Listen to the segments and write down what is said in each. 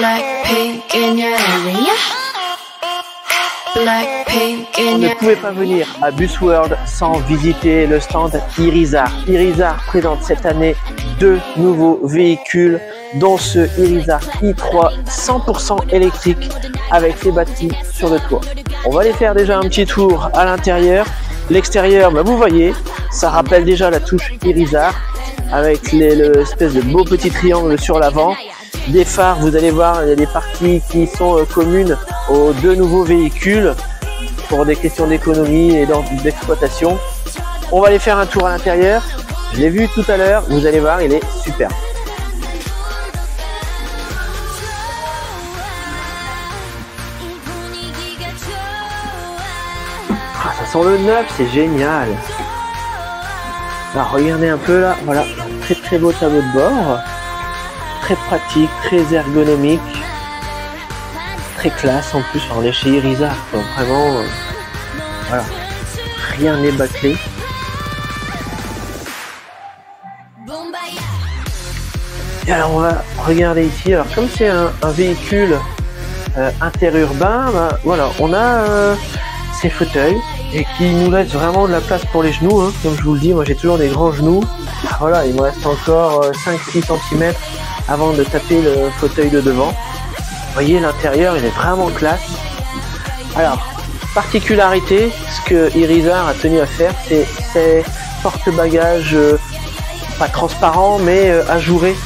Blackpink in your area. Blackpink in On ne your pouvait pas venir à Busworld sans visiter le stand Irizar. Irizar présente cette année 2 nouveaux véhicules, dont ce Irizar i3 100% électrique avec ses batteries sur le toit. On va aller faire déjà un petit tour à l'intérieur. L'extérieur, bah vous voyez, ça rappelle déjà la touche Irizar avec l'espèce de beau petit triangle sur l'avant. Des phares, vous allez voir, il y a des parties qui sont communes aux 2 nouveaux véhicules pour des questions d'économie et d'exploitation. On va aller faire un tour à l'intérieur. Je l'ai vu tout à l'heure, vous allez voir, il est super. Ah, ça sent le neuf, c'est génial. Alors, regardez un peu là, voilà, très très beau tableau de bord. Très pratique, très ergonomique, très classe en plus. On est chez Irizar, donc vraiment, voilà, rien n'est bâclé. Et alors on va regarder ici. Alors comme c'est un véhicule interurbain, bah, voilà, on a ces fauteuils et qui nous laissent vraiment de la place pour les genoux. Hein. Comme je vous le dis, moi j'ai toujours des grands genoux. Voilà, il me reste encore 5-6 cm avant de taper le fauteuil de devant. Vous voyez, l'intérieur, il est vraiment classe. Alors, particularité, ce que Irizar a tenu à faire, c'est ces porte-bagages pas transparents, mais ajourés,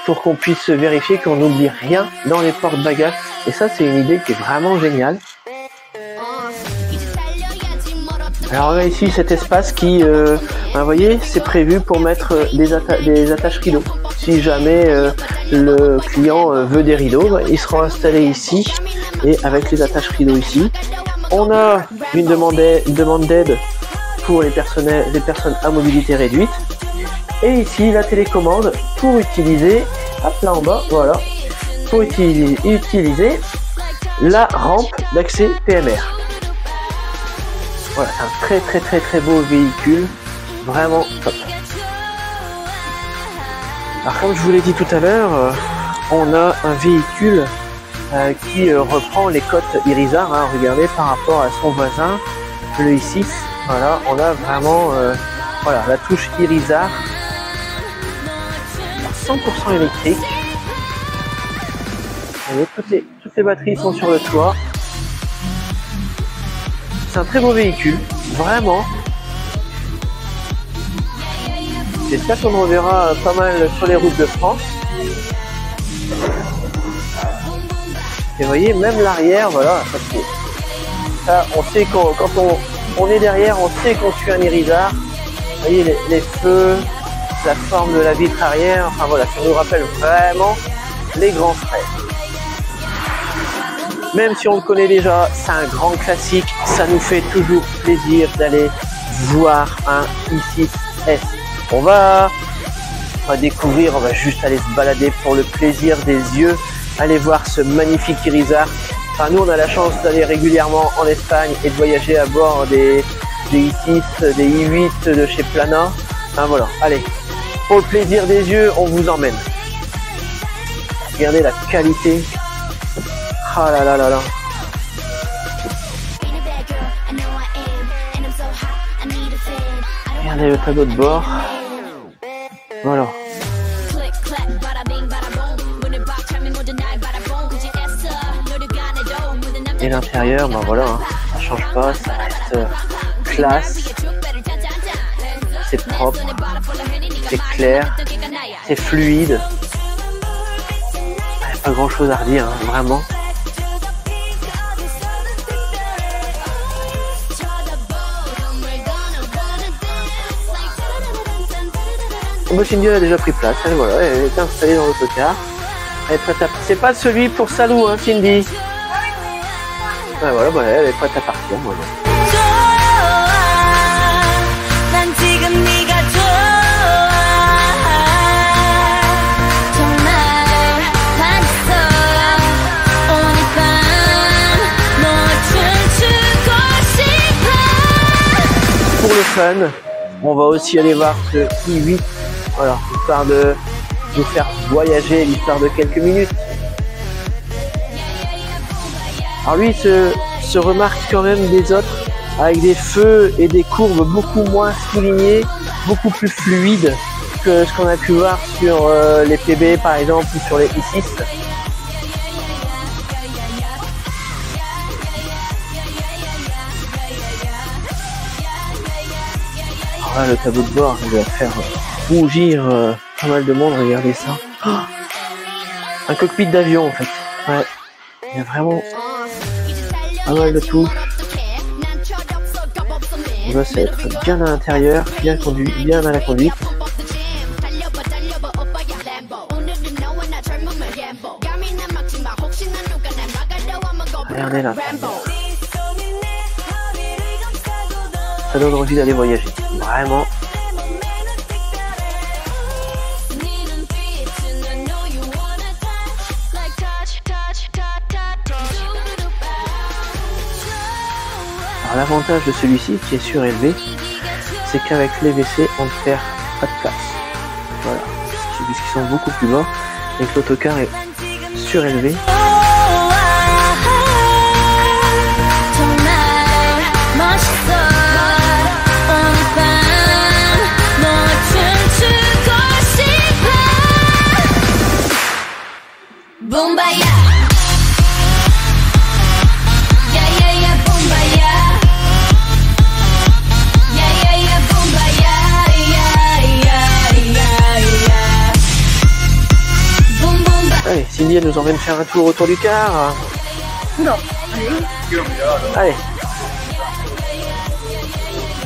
pour qu'on puisse vérifier qu'on n'oublie rien dans les porte-bagages. Et ça, c'est une idée qui est vraiment géniale. Alors on a ici cet espace qui, vous voyez, c'est prévu pour mettre des attaches rideaux. Si jamais le client veut des rideaux, ils seront installés ici et avec les attaches rideaux ici. On a une demande d'aide pour les personnes à mobilité réduite. Et ici la télécommande pour utiliser, hop là en bas, voilà, pour utiliser la rampe d'accès PMR. Voilà, c'est un très beau véhicule, vraiment top. Alors comme je vous l'ai dit tout à l'heure, on a un véhicule qui reprend les cotes Irizar, hein, regardez, par rapport à son voisin, le i6. Voilà, on a vraiment voilà, la touche Irizar 100% électrique. Vous voyez, toutes les batteries sont sur le toit. C'est un très beau véhicule, vraiment. J'espère qu'on en reverra pas mal sur les routes de France. Et vous voyez, même l'arrière, voilà, ça, on sait quand on est derrière, on sait qu'on suit un Irizar. Vous voyez, les feux, la forme de la vitre arrière, enfin voilà, ça nous rappelle vraiment les grands frères. Même si on le connaît déjà, c'est un grand classique, ça nous fait toujours plaisir d'aller voir un i6S. On va découvrir, on va juste aller se balader pour le plaisir des yeux, aller voir ce magnifique Irizar. Enfin, nous on a la chance d'aller régulièrement en Espagne et de voyager à bord des i6, des i8 de chez Plana. Enfin voilà, allez, pour le plaisir des yeux, on vous emmène. Regardez la qualité. Ah là là là là. Regardez le tableau de bord. Voilà. Et l'intérieur, ben voilà, hein, ça change pas, ça reste classe. C'est propre, c'est clair, c'est fluide. Il n'y a pas grand chose à redire, hein, vraiment. Bon, Cindy a déjà pris place, elle, voilà, elle est installée dans l'autocar. C'est pas celui pour Salou, hein, Cindy. Ouais, voilà, bah, elle est prête à partir. Voilà. Pour le fun, on va aussi aller voir ce i8. Voilà, histoire de nous faire voyager l'histoire de quelques minutes. Alors lui se remarque quand même des autres avec des feux et des courbes beaucoup moins soulignées, beaucoup plus fluides que ce qu'on a pu voir sur les PB par exemple ou sur les I6. Alors là, le tableau de bord il va faire rougir pas mal de monde, regardez ça. Oh, un cockpit d'avion en fait. Ouais. Il y a vraiment pas mal de tout. On doit être bien à l'intérieur, bien conduit, bien à la conduite. Regardez là. Ça donne envie d'aller voyager. Vraiment. Alors l'avantage de celui-ci qui est surélevé, c'est qu'avec les WC on ne perd pas de place. Voilà, puisqu'ils sont beaucoup plus bas et que l'autocar est surélevé. Allez, Cindy elle nous emmène faire un tour autour du car. Non. Allez.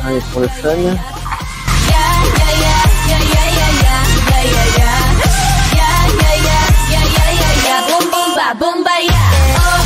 Allez, pour le fun. Boom, boom, ba, boom, ba, yeah.